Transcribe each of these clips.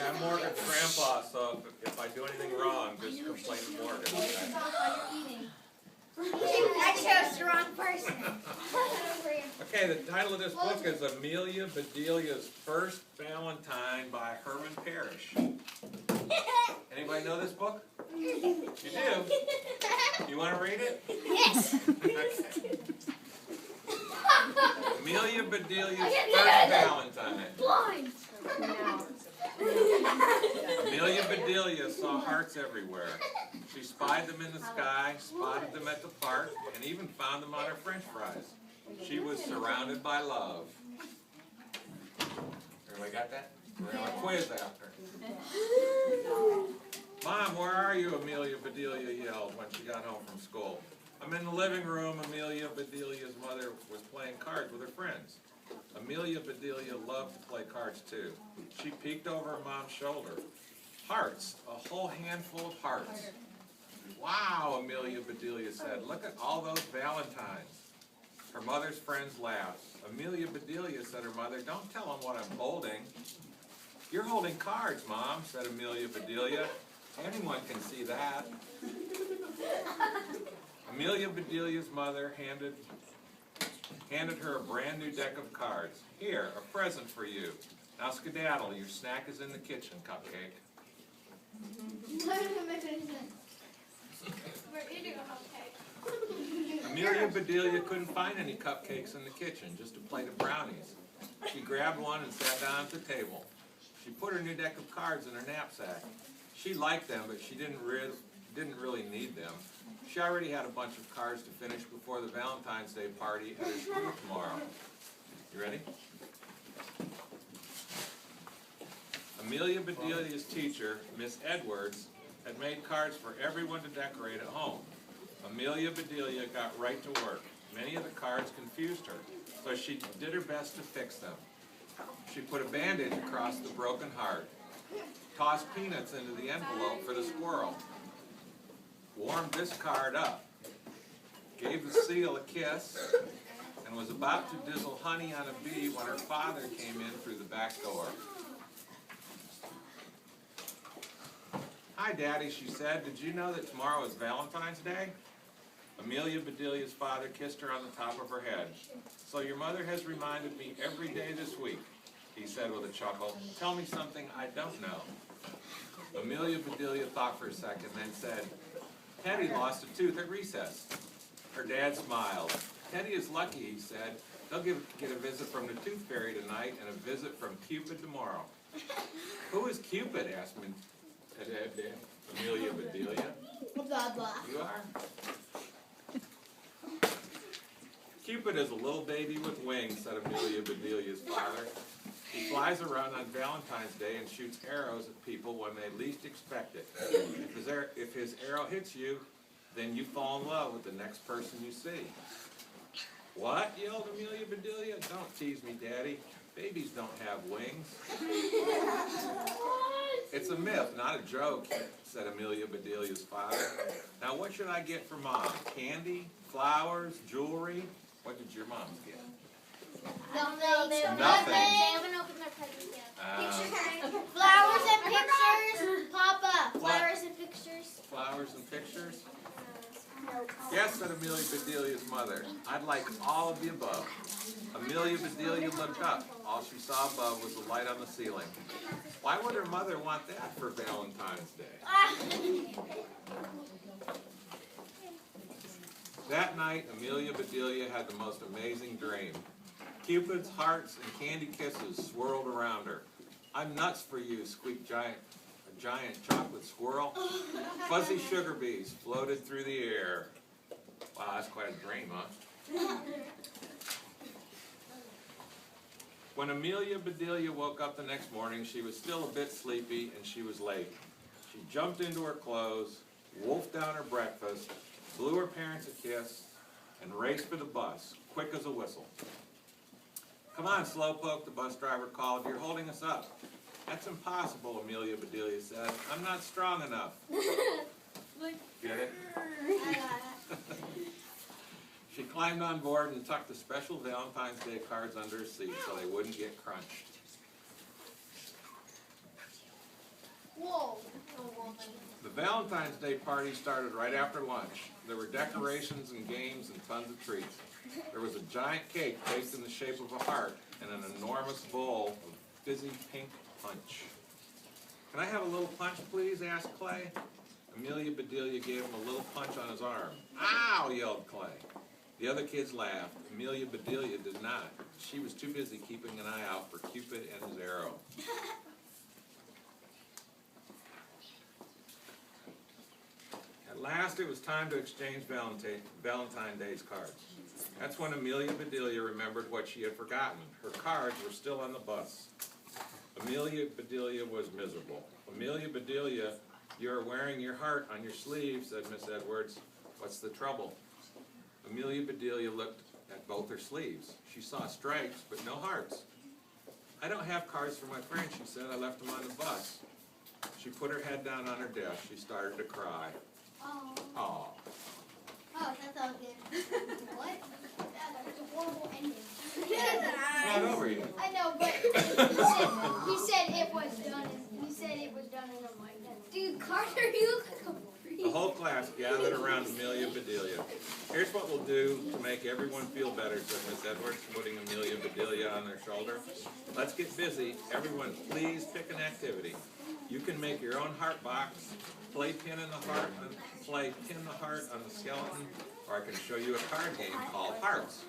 I'm Morgan's grandpa, so if I do anything wrong, just complain to Morgan. I chose the wrong person. Okay, the title of this book is Amelia Bedelia's First Valentine by Herman Parrish. Anybody know this book? You do? You want to read it? Yes. Okay. Amelia Bedelia's First Valentine. Blind. Amelia Bedelia saw hearts everywhere. She spied them in the sky, spotted them at the park, and even found them on her French fries. She was surrounded by love. Everybody got that? We're going to have a quiz after. Mom, where are you? Amelia Bedelia yelled when she got home from school. I'm in the living room. Amelia Bedelia's mother was playing cards with her friends. Amelia Bedelia loved to play cards too. She peeked over her mom's shoulder. Hearts, a whole handful of hearts. Wow, Amelia Bedelia said, look at all those valentines. Her mother's friends laughed. Amelia Bedelia, said her mother, don't tell them what I'm holding. You're holding cards, Mom, said Amelia Bedelia. Anyone can see that. Amelia Bedelia's mother handed her a brand new deck of cards. Here, a present for you. Now skedaddle, your snack is in the kitchen, Cupcake. We're eating a cupcake. Amelia Bedelia couldn't find any cupcakes in the kitchen, just a plate of brownies. She grabbed one and sat down at the table. She put her new deck of cards in her knapsack. She liked them, but she didn't really need them. She already had a bunch of cards to finish before the Valentine's Day party at her school tomorrow. You ready? Amelia Bedelia's teacher, Miss Edwards, had made cards for everyone to decorate at home. Amelia Bedelia got right to work. Many of the cards confused her, so she did her best to fix them. She put a bandage across the broken heart, tossed peanuts into the envelope for the squirrel, warmed this card up, gave the seal a kiss, and was about to drizzle honey on a bee when her father came in through the back door. Hi, Daddy, she said. Did you know that tomorrow is Valentine's Day? Amelia Bedelia's father kissed her on the top of her head. So your mother has reminded me every day this week, he said with a chuckle. Tell me something I don't know. Amelia Bedelia thought for a second, then said, Teddy lost a tooth at recess. Her dad smiled. Teddy is lucky, he said. They'll get a visit from the tooth fairy tonight and a visit from Cupid tomorrow. Who is Cupid? Asked Amelia Bedelia. Blah, blah. You are? Cupid is a little baby with wings, said Amelia Bedelia's father. He flies around on Valentine's Day and shoots arrows at people when they least expect it. If his arrow hits you, then you fall in love with the next person you see. What? Yelled Amelia Bedelia. Don't tease me, Daddy. Babies don't have wings. It's a myth, not a joke, said Amelia Bedelia's father. Now what should I get for Mom? Candy? Flowers? Jewelry? What did your mom get? Nothing. They Nothing. haven't opened their presents yet. Flowers and pictures, Papa. Flowers and pictures. Flowers and pictures? Yes, said Amelia Bedelia's mother. I'd like all of the above. Amelia Bedelia looked up. All she saw above was the light on the ceiling. Why would her mother want that for Valentine's Day? That night, Amelia Bedelia had the most amazing dream. Cupid's hearts and candy kisses swirled around her. I'm nuts for you, squeaked a giant chocolate squirrel. Fuzzy sugar bees floated through the air. Wow, that's quite a dream, huh? When Amelia Bedelia woke up the next morning, she was still a bit sleepy and she was late. She jumped into her clothes, wolfed down her breakfast, blew her parents a kiss, and raced for the bus, quick as a whistle. Come on, Slowpoke, the bus driver called. You're holding us up. That's impossible, Amelia Bedelia said. I'm not strong enough. Get it? She climbed on board and tucked the special Valentine's Day cards under her seat so they wouldn't get crunched. Valentine's Day party started right after lunch. There were decorations and games and tons of treats. There was a giant cake baked in the shape of a heart and an enormous bowl of fizzy pink punch. "Can I have a little punch, please?" asked Clay. Amelia Bedelia gave him a little punch on his arm. "Ow!" yelled Clay. The other kids laughed. Amelia Bedelia did not. She was too busy keeping an eye out for Cupid and his arrow. At last it was time to exchange Valentine's Day's cards. That's when Amelia Bedelia remembered what she had forgotten. Her cards were still on the bus. Amelia Bedelia was miserable. "Amelia Bedelia, you are wearing your heart on your sleeve," said Miss Edwards. "What's the trouble?" Amelia Bedelia looked at both her sleeves. She saw stripes, but no hearts. "I don't have cards for my friends," she said. "I left them on the bus." She put her head down on her desk. She started to cry. Oh. Aw. Oh, that's all good. What? That was a horrible ending. It's not over yet. I know, but he said it was done. He said it was done, and I'm like, dude, Carter, you look like a freak. The whole class gathered around Amelia Bedelia. "Here's what we'll do to make everyone feel better," said Miss Edwards, putting Amelia Bedelia on their shoulder. "Let's get busy. Everyone, please pick an activity. You can make your own heart box, play pin the heart on the skeleton, or I can show you a card game called Hearts."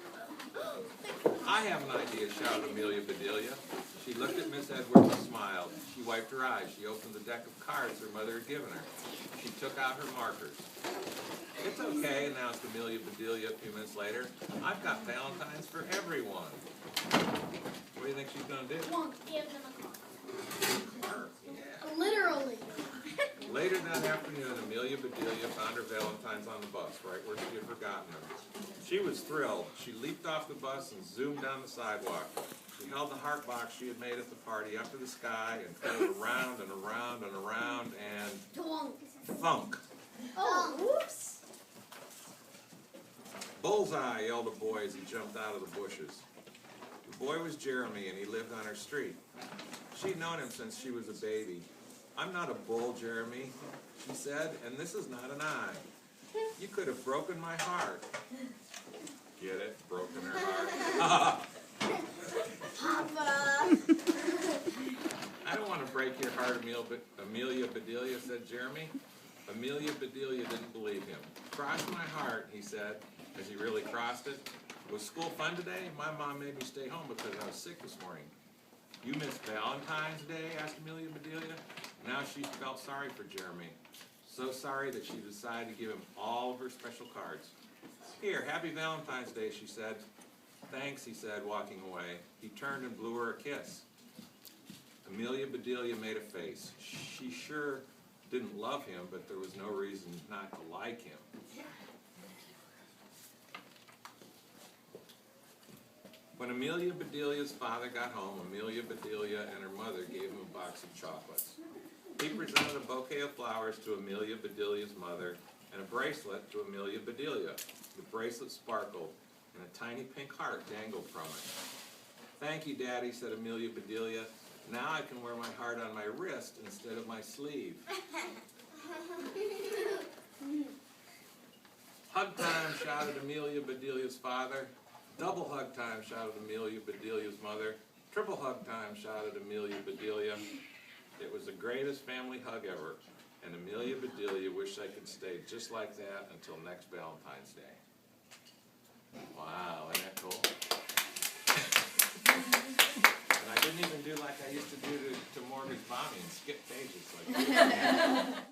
"I have an idea," shouted Amelia Bedelia. She looked at Miss Edwards and smiled. She wiped her eyes. She opened the deck of cards her mother had given her. She took out her markers. "It's okay," announced Amelia Bedelia a few minutes later. "I've got Valentines for everyone." What do you think she's going to do? Give them a call. Her. Yeah. Literally. Later that afternoon, Amelia Bedelia found her Valentines on the bus, right where she had forgotten them. She was thrilled. She leaped off the bus and zoomed down the sidewalk. She held the heart box she had made at the party up to the sky and threw it around and around and around and thunk. Oh, whoops. "Bullseye!" yelled a boy as he jumped out of the bushes. The boy was Jeremy, and he lived on her street. She'd known him since she was a baby. "I'm not a bull, Jeremy," she said, "and this is not an eye. You could have broken my heart." Get it? Broken her heart. Papa. "I don't want to break your heart, Amelia Bedelia," said Jeremy. Amelia Bedelia didn't believe him. "Cross my heart," he said, as he really crossed it. "Was school fun today? My mom made me stay home because I was sick this morning." "You missed Valentine's Day?" asked Amelia Bedelia. Now she felt sorry for Jeremy. So sorry that she decided to give him all of her special cards. "Here, happy Valentine's Day," she said. "Thanks," he said, walking away. He turned and blew her a kiss. Amelia Bedelia made a face. She sure didn't love him, but there was no reason not to like him. When Amelia Bedelia's father got home, Amelia Bedelia and her mother gave him a box of chocolates. He presented a bouquet of flowers to Amelia Bedelia's mother and a bracelet to Amelia Bedelia. The bracelet sparkled, and a tiny pink heart dangled from it. "Thank you, Daddy," said Amelia Bedelia. "Now I can wear my heart on my wrist instead of my sleeve." "Hug time," shouted Amelia Bedelia's father. "Double hug time," shouted Amelia Bedelia's mother. "Triple hug time," shouted Amelia Bedelia. It was the greatest family hug ever, and Amelia Bedelia wished I could stay just like that until next Valentine's Day. Wow, isn't that cool? And I didn't even do like I used to do to Morgan's mommy and skip pages like that.